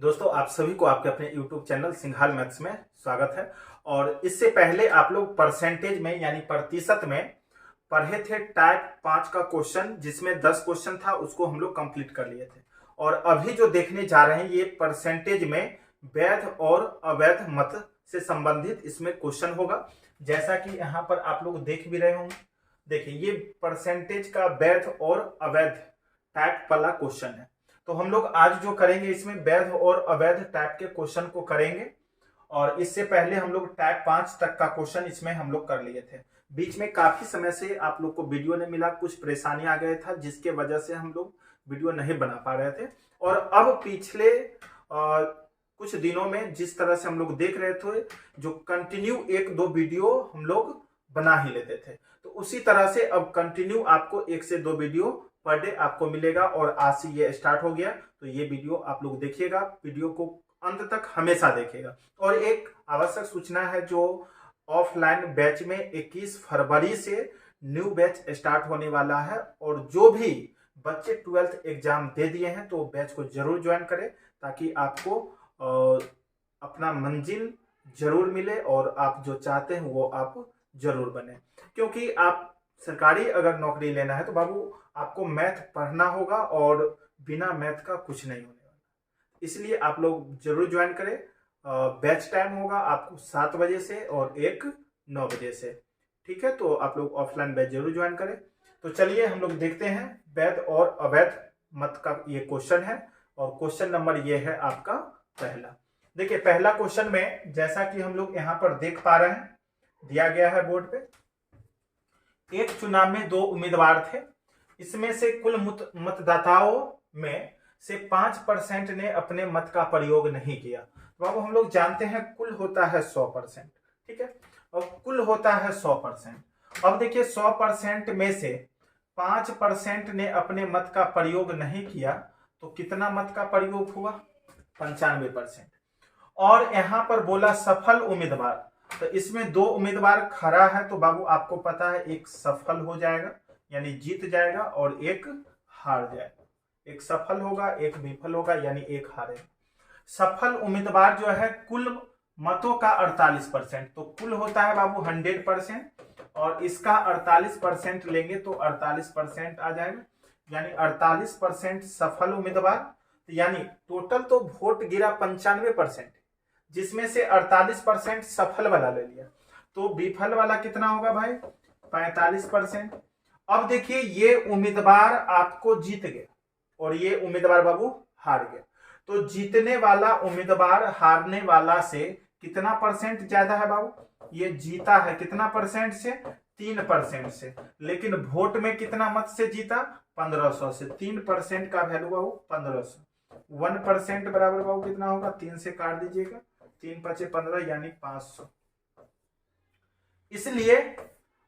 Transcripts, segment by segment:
दोस्तों आप सभी को आपके अपने YouTube चैनल सिंघाल मैथ्स में स्वागत है। और इससे पहले आप लोग परसेंटेज में यानी प्रतिशत में पढ़े थे टाइप 5 का क्वेश्चन, जिसमें 10 क्वेश्चन था, उसको हम लोग कंप्लीट कर लिए थे। और अभी जो देखने जा रहे हैं ये परसेंटेज में वैध और अवैध मत से संबंधित इसमें क्वेश्चन होगा। जैसा कि यहाँ पर आप लोग देख भी रहे होंगे, देखिए ये परसेंटेज का वैध और अवैध टाइप वाला क्वेश्चन है। तो हम लोग आज जो करेंगे इसमें वैध और अवैध टाइप के क्वेश्चन को करेंगे। और इससे पहले हम लोग टाइप 5 तक का क्वेश्चन इसमें हम लोग कर लिए थे। बीच में काफी समय से आप लोग को वीडियो नहीं मिला, कुछ परेशानी आ गया था, जिसके वजह से हम लोग वीडियो नहीं बना पा रहे थे। और अब पिछले कुछ दिनों में जिस तरह से हम लोग देख रहे थे, जो कंटिन्यू 1-2 वीडियो हम लोग बना ही लेते थे, तो उसी तरह से अब कंटिन्यू आपको 1 से 2 वीडियो पर डे आपको मिलेगा। और आज से ये स्टार्ट हो गया, तो ये वीडियो आप लोग देखिएगा, वीडियो को अंत तक हमेशा देखिएगा। और एक आवश्यक सूचना है, जो ऑफलाइन बैच में 21 फरवरी से न्यू बैच स्टार्ट होने वाला है। और जो भी बच्चे 12th एग्जाम दे दिए हैं तो बैच को जरूर ज्वाइन करें, ताकि आपको अपना मंजिल जरूर मिले और आप जो चाहते हैं वो आप जरूर बने। क्योंकि आप सरकारी अगर नौकरी लेना है तो बाबू आपको मैथ पढ़ना होगा, और बिना मैथ का कुछ नहीं होने वाला। इसलिए आप लोग जरूर ज्वाइन करें। बैच टाइम होगा आपको 7 बजे से और एक 9 बजे से, ठीक है। तो आप लोग ऑफलाइन बैच जरूर ज्वाइन करें। तो चलिए हम लोग देखते हैं वैध और अवैध मत का ये क्वेश्चन है। और क्वेश्चन नंबर ये है आपका पहला। देखिए पहला क्वेश्चन में जैसा कि हम लोग यहाँ पर देख पा रहे हैं, दिया गया है बोर्ड पे, एक चुनाव में 2 उम्मीदवार थे। इसमें से कुल मतदाताओं में से 5% ने अपने मत का प्रयोग नहीं किया। तो अब हम लोग जानते हैं कुल होता है 100%, ठीक है, और कुल होता है 100%। अब देखिए 100% में से 5% ने अपने मत का प्रयोग नहीं किया, तो कितना मत का प्रयोग हुआ? 95%। और यहां पर बोला सफल उम्मीदवार, तो इसमें 2 उम्मीदवार खड़ा है, तो बाबू आपको पता है एक सफल हो जाएगा यानी जीत जाएगा, और एक हार जाएगा। एक सफल होगा, एक विफल होगा, यानी एक हारेगा। सफल उम्मीदवार जो है कुल मतों का 48%, तो कुल होता है बाबू 100%, और इसका 48% लेंगे तो 48% आ जाएगा, यानी 48% सफल उम्मीदवार। यानी टोटल तो वोट गिरा 95%, जिसमें से 48% सफल वाला ले लिया, तो विफल वाला कितना होगा भाई? 45%। अब देखिए ये उम्मीदवार आपको जीत गया और ये उम्मीदवार बाबू हार गया, तो जीतने वाला उम्मीदवार हारने वाला से कितना परसेंट ज्यादा है बाबू? ये जीता है कितना परसेंट से? 3% से। लेकिन वोट में कितना मत से जीता? 1500 से। 3% का वैल्यू बाबू 1500। 1% बराबर बाबू कितना होगा? 3 से काट दीजिएगा, 3 5 15 यानी 500। इसलिए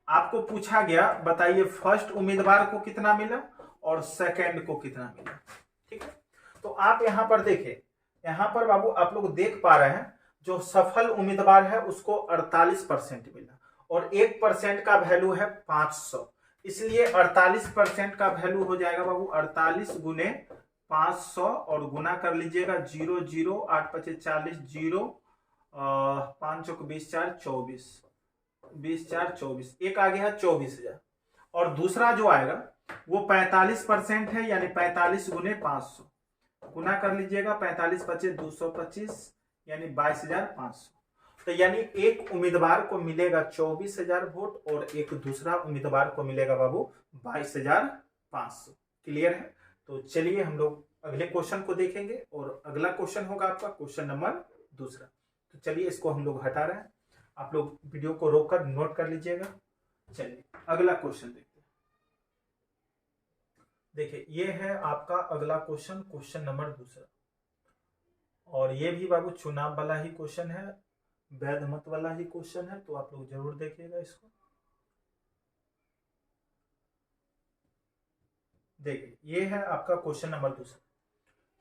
आपको पूछा गया, बताइए फर्स्ट उम्मीदवार को कितना मिला और सेकंड को कितना मिला, ठीक है। तो आप यहां पर देखें, यहां पर बाबू आप लोग देख पा रहे हैं, जो सफल उम्मीदवार है उसको 48% मिला, और 1% का वैल्यू है 500। इसलिए 48% का वैल्यू हो जाएगा बाबू 48 गुने 500, और गुना कर लीजिएगा 0 0 8 5 40 0 5 चौक 20 4 24 20 4 24, एक आ गया 24,000। और दूसरा जो आएगा वो 45% है, यानी 45 गुने 500, गुना कर लीजिएगा 45 25 225, यानी 22,500। तो यानी एक उम्मीदवार को मिलेगा 24,000 वोट, और एक दूसरा उम्मीदवार को मिलेगा बाबू 22,500। क्लियर है? तो चलिए हम लोग अगले क्वेश्चन को देखेंगे, और अगला क्वेश्चन होगा आपका क्वेश्चन नंबर 2। तो चलिए इसको हम लोग हटा रहे हैं, आप लोग वीडियो को रोककर नोट कर लीजिएगा। चलिए अगला क्वेश्चन देखते हैं। देखिए ये है आपका अगला क्वेश्चन, क्वेश्चन नंबर 2, और ये भी बाबू चुनाव वाला ही क्वेश्चन है, वैध मत वाला ही क्वेश्चन है, तो आप लोग जरूर देखिएगा इसको। देखिए ये है आपका क्वेश्चन नंबर 2।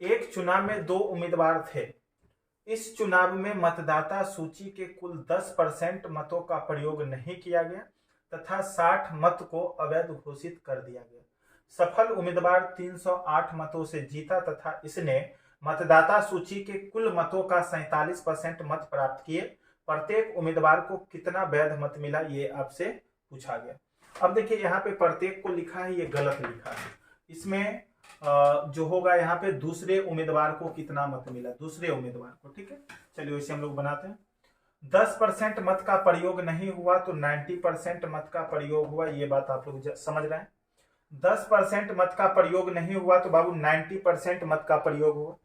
एक चुनाव में 2 उम्मीदवार थे। इस चुनाव में मतदाता सूची के कुल 10% मतों का प्रयोग नहीं किया गया, तथा 60 मत को अवैध घोषित कर दिया गया। सफल उम्मीदवार 308 मतों से जीता, तथा इसने मतदाता सूची के कुल मतों का 47% मत प्राप्त किए, प्रत्येक उम्मीदवार को कितना वैध मत मिला, ये आपसे पूछा गया। अब देखिए यहाँ पे प्रत्येक को लिखा है, ये गलत लिखा है। इसमें जो होगा यहाँ पे दूसरे उम्मीदवार को कितना मत मिला, दूसरे उम्मीदवार को। ठीक है, चलिए इसे हम लोग बनाते हैं। 10% मत का प्रयोग नहीं हुआ तो 90% मत का प्रयोग हुआ, ये बात आप लोग समझ रहे हैं। 10% मत का प्रयोग नहीं हुआ तो बाबू 90% मत का प्रयोग हुआ,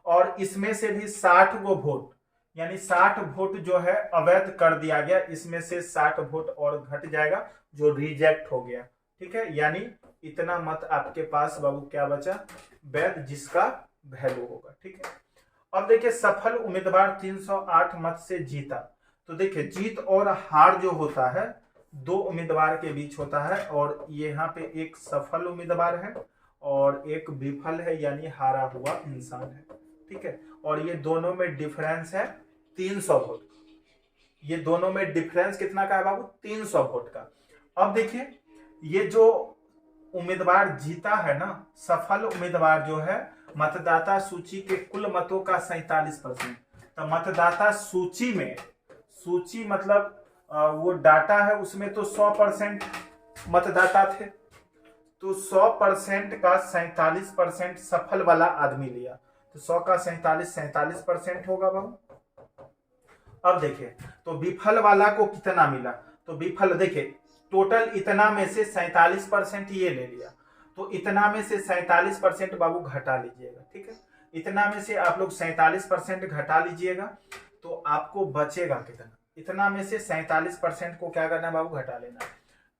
और इसमें से भी 60 गो वोट, यानी 60 वोट जो है अवैध कर दिया गया, इसमें से 60 वोट और घट जाएगा जो रिजेक्ट हो गया। ठीक है, यानी इतना मत आपके पास बाबू क्या बचा, वैध, जिसका वैल्यू होगा। ठीक है, अब देखिए सफल उम्मीदवार 308 मत से जीता। तो देखिए जीत और हार जो होता है दो उम्मीदवार के बीच होता है, और यहाँ पे एक सफल उम्मीदवार है और एक विफल है, यानी हारा हुआ इंसान है। ठीक है, और ये दोनों में डिफरेंस है 300 वोट। ये दोनों में डिफरेंस कितना का है बाबू, 300 वोट का। अब देखिए ये जो उम्मीदवार जीता है ना, सफल उम्मीदवार जो है, मतदाता सूची के कुल मतों का 47%। तो मतदाता सूची में, सूची मतलब वो डाटा है, उसमें तो 100% मतदाता थे, तो 100% का 47% सफल वाला आदमी लिया, तो 100 का 47% होगा बाबू। अब देखिए तो विफल वाला को कितना मिला, तो विफल देखिए टोटल इतना में से 47% ये ले लिया, तो इतना में से 47% बाबू घटा लीजिएगा। ठीक है, इतना में से आप लोग 47% घटा लीजिएगा, तो आपको बचेगा कितना, इतना में से 47% को क्या करना है बाबू, घटा लेना।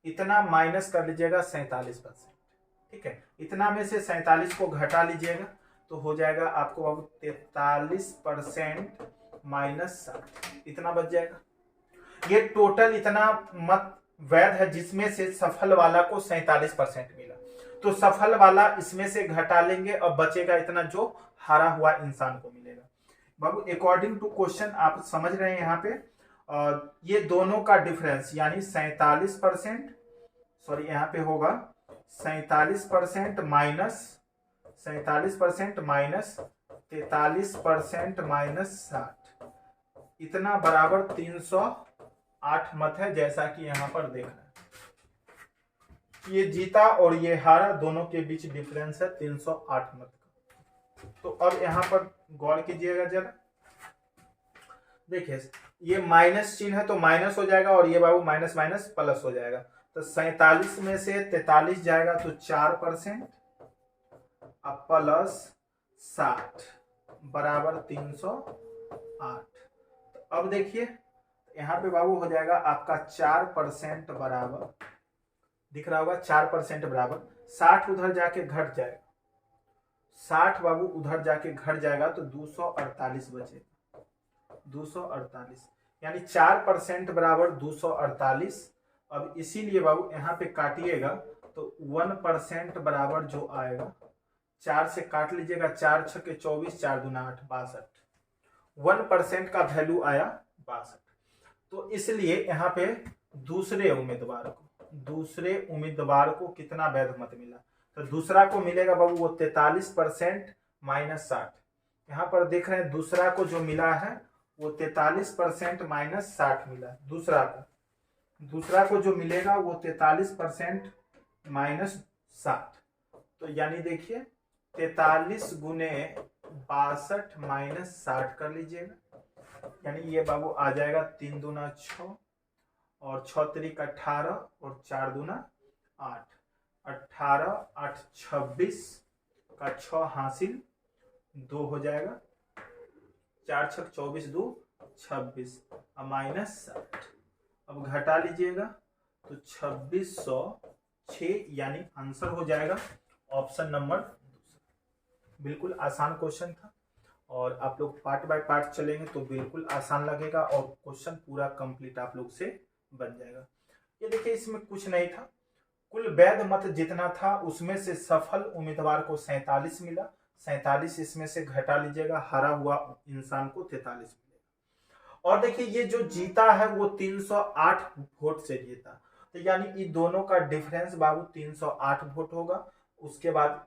इतना माइनस कर लीजिएगा 47%। ठीक है, इतना में से 47 को घटा लीजिएगा तो हो जाएगा आपको बाबू 43% माइनस 60, इतना बच जाएगा। ये टोटल इतना मत वैध है जिसमें से सफल वाला को 47% मिला, तो सफल वाला इसमें से घटा लेंगे और बचेगा इतना जो हारा हुआ इंसान को मिलेगा। बाबू अकॉर्डिंग टू क्वेश्चन आप समझ रहे हैं यहाँ पे ये दोनों का डिफरेंस यानी 47%, सॉरी यहाँ पे होगा 47% माइनस 43% माइनस 60, इतना बराबर 308 मत है, जैसा कि यहाँ पर देख रहे हैं। ये जीता और ये हारा, दोनों के बीच डिफरेंस है 308 मत का। तो अब यहाँ पर गौर कीजिएगा जरा, देखिए ये माइनस चिन्ह है तो माइनस हो जाएगा, और ये बाबू माइनस माइनस प्लस हो जाएगा, तो 47 में से 43 जाएगा तो 4% प्लस 60 बराबर 308। तो अब देखिए यहाँ पे बाबू हो जाएगा आपका 4% बराबर, दिख रहा होगा 4% बराबर 60 उधर जाके घट जाएगा, 60 बाबू उधर जाके घट जाएगा तो 248 बचेगा, 248 यानी 4% बराबर 248। अब इसीलिए बाबू यहाँ पे काटिएगा तो 1% बराबर जो आएगा, 4 से काट लीजिएगा, 4 छके 24, 4 दूना 8, 62। 1% का वैल्यू आया 62। तो इसलिए यहाँ पे दूसरे उम्मीदवार को कितना वैध मत मिला, तो दूसरा को मिलेगा बाबू वो 43% माइनस 60। यहाँ पर देख रहे हैं दूसरा को जो मिला है वो 43% माइनस 60 मिला। दूसरा को जो मिलेगा वो 43% माइनस 60, तो यानी देखिए 43 गुने 62 माइनस 60 कर लीजिएगा, यानी ये बाबू आ जाएगा 3 दूना 6 और 6 त्रिक 18 और 4 दूना 8, 18 8 26 का 6 हासिल 2 हो जाएगा, 4 छक 24 2 26 माइनस 60। अब घटा लीजिएगा तो 2606, यानी आंसर हो जाएगा ऑप्शन नंबर दूसरा। बिल्कुल आसान क्वेश्चन था, और आप लोग पार्ट बाय पार्ट चलेंगे तो बिल्कुल आसान लगेगा और क्वेश्चन पूरा कंप्लीट आप लोग से बन जाएगा। ये देखिए इसमें कुछ नहीं था, कुल वैध मत जितना था उसमें से सफल उम्मीदवार को 47 मिला, 47 इसमें से घटा लीजिएगा, हारा हुआ इंसान को 43 मिलेगा। और देखिए ये जो जीता है वो 308 वोट से जीता, तो यानी इन दोनों का डिफरेंस बाबू 308 वोट होगा। उसके बाद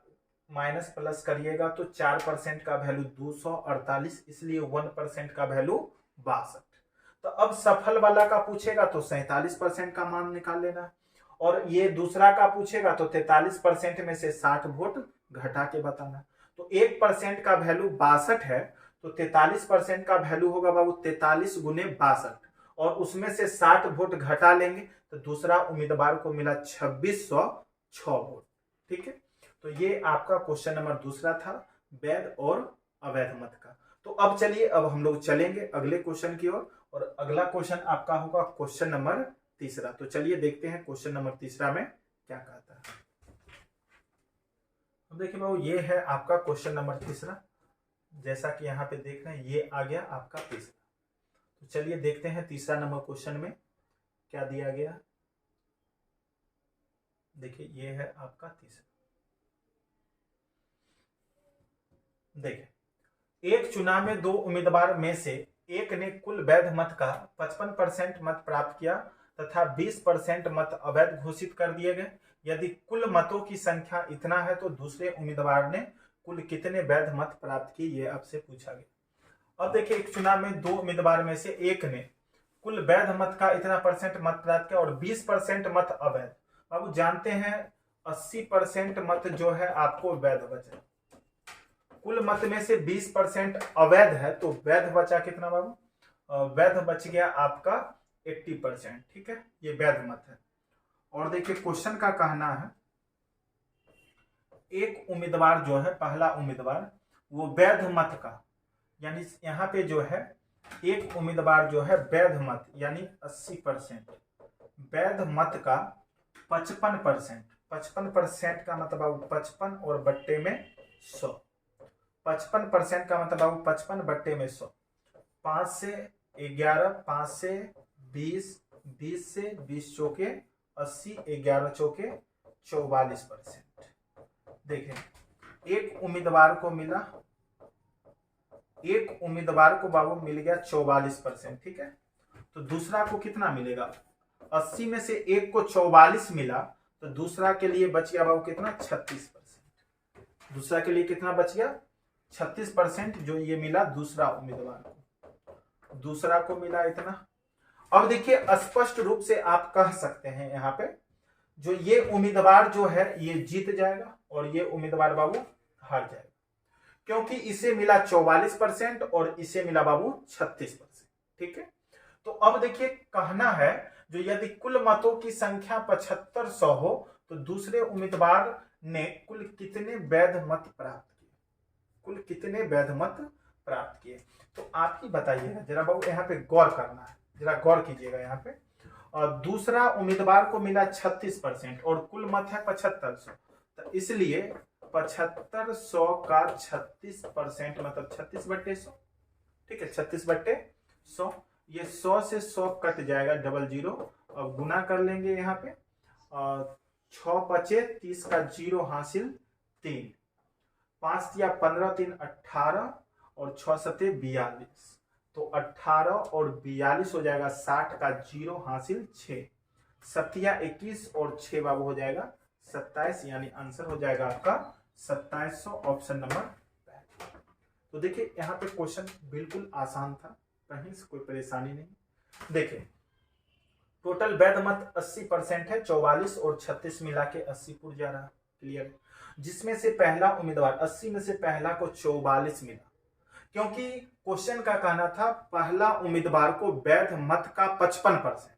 माइनस प्लस करिएगा तो 4% का वैल्यू 248, इसलिए 1% का वैल्यू 62। तो अब सफल वाला का पूछेगा तो 47% का मान निकाल लेना है, और ये दूसरा का पूछेगा तो 43% में से 60 वोट घटा के बताना। तो 1% का वैल्यू 62 है, तो 43% का वैल्यू होगा बाबू 43 गुने 62, और उसमें से 60 वोट घटा लेंगे तो दूसरा उम्मीदवार को मिला 2606 वोट। ठीक है, तो ये आपका क्वेश्चन नंबर दूसरा था, वैध और अवैध मत का। तो अब चलिए, अब हम लोग चलेंगे अगले क्वेश्चन की ओर, और अगला क्वेश्चन आपका होगा क्वेश्चन नंबर तीसरा। तो चलिए देखते हैं क्वेश्चन नंबर तीसरा में क्या कहता है। अब देखिए बाबू, ये है आपका क्वेश्चन नंबर तीसरा, जैसा कि यहाँ पे देख रहे हैं ये आ गया आपका तीसरा। तो चलिए देखते हैं तीसरा नंबर क्वेश्चन में क्या दिया गया। देखिए ये है आपका तीसरा। देखिए, एक चुनाव में 2 उम्मीदवार में से एक ने कुल वैध मत का 55% मत प्राप्त किया तथा 20% मत अवैध घोषित कर दिए गए। यदि कुल मतों की संख्या इतना है तो दूसरे उम्मीदवार ने कुल कितने वैध मत प्राप्त किए, ये आपसे पूछा गया। अब देखिए, एक चुनाव में 2 उम्मीदवार में से एक ने कुल वैध मत का इतना परसेंट मत प्राप्त किया और 20% मत अवैध। बाबू जानते हैं 80% मत जो है आपको वैध बचा, कुल मत में से 20% अवैध है, तो वैध बचा कितना बाबू, वैध बच गया आपका 80%। ठीक है, ये वैध मत है। और देखिए क्वेश्चन का कहना है एक उम्मीदवार जो है, पहला उम्मीदवार वो वैध मत का, यानी यहाँ पे जो है एक उम्मीदवार जो है वैध मत यानी 80%, वैध मत का 55% का मतलब 55 और बट्टे में 100, 55% का मतलब 55 बट्टे में 100, 5 से 11, 5 से 20, 20 से 20 चौके 80, 11 चौके 44%। देखें एक उम्मीदवार को मिला, एक उम्मीदवार को बाबू मिल गया 44%। ठीक है, तो दूसरा को कितना मिलेगा, 80 में से एक को 44 मिला, तो दूसरा के लिए बच गया बाबू कितना, 36%। दूसरा के लिए कितना बच गया, 36%, जो ये मिला दूसरा उम्मीदवार को, दूसरा को मिला इतना। अब देखिए स्पष्ट रूप से आप कह सकते हैं यहाँ पे जो ये उम्मीदवार जो है ये जीत जाएगा और ये उम्मीदवार बाबू हार जाएगा, क्योंकि इसे मिला 44% और इसे मिला बाबू 36%। ठीक है, तो अब देखिए कहना है जो यदि कुल मतों की संख्या 7500 हो तो दूसरे उम्मीदवार ने कुल कितने वैध मत प्राप्त किए, कुल कितने वैध मत प्राप्त किए। तो आप ही बताइएगा जरा बाबू, यहाँ पे गौर करना है, जरा गौर कीजिएगा यहाँ पे। और दूसरा उम्मीदवार को मिला 36% और कुल मत है 7500, तो इसलिए 7500 का 36% मतलब 36/100। ठीक है, 36/100, ये 100 से 100 कट जाएगा, डबल जीरो, और गुना कर लेंगे यहाँ पे, 6 बचे 30 का 0 हासिल 3, 5 या 15, 3 18 और 6 सते 42, तो 18 और 42 हो जाएगा, 60 का 0 हासिल 6, 7 या 21 और 6 बाबू हो जाएगा 27, यानी आंसर हो जाएगा आपका 2700, ऑप्शन नंबर। तो देखिए यहाँ पे क्वेश्चन बिल्कुल आसान था, कहीं से कोई परेशानी नहीं। देखिए टोटल वैध मत 80% है, 44 और 36 मिला के 80 पुर जा रहा, क्लियर। जिसमें से पहला उम्मीदवार 80 में से पहला को 44 मिला, क्योंकि क्वेश्चन का कहना था पहला उम्मीदवार को वैध मत का 55%,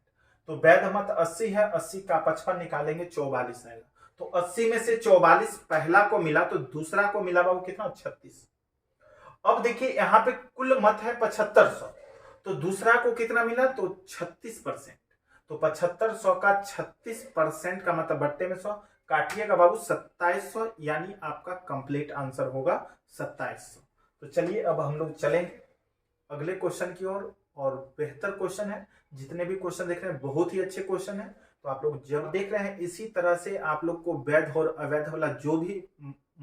तो वैध मत 80 है, 80 का 55 निकालेंगे 44 आएगा, तो 80 में से 44 पहला को मिला, तो दूसरा को मिला बाबू कितना, 36। अब देखिए यहाँ पे कुल मत है 7500, तो दूसरा को कितना मिला, तो 36%, तो 7500 का 36% का मतलब बट्टे में 100, काटिएगा बाबू 2700, यानी आपका कंप्लीट आंसर होगा 2700। तो चलिए अब हम लोग चलेंगे अगले क्वेश्चन की ओर, और बेहतर क्वेश्चन है, जितने भी क्वेश्चन देख रहे हैं बहुत ही अच्छे क्वेश्चन है। तो आप लोग जब देख रहे हैं इसी तरह से आप लोग को वैध और अवैध वाला जो भी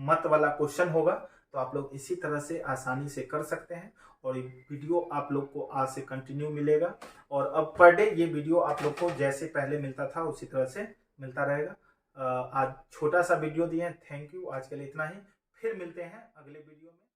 मत वाला क्वेश्चन होगा तो आप लोग इसी तरह से आसानी से कर सकते हैं, और ये वीडियो आप लोग को आज से कंटिन्यू मिलेगा, और अब पर डे ये वीडियो आप लोग को जैसे पहले मिलता था उसी तरह से मिलता रहेगा। आज छोटा सा वीडियो दिए, थैंक यू, आज के लिए इतना ही। फिर मिलते हैं अगले वीडियो में।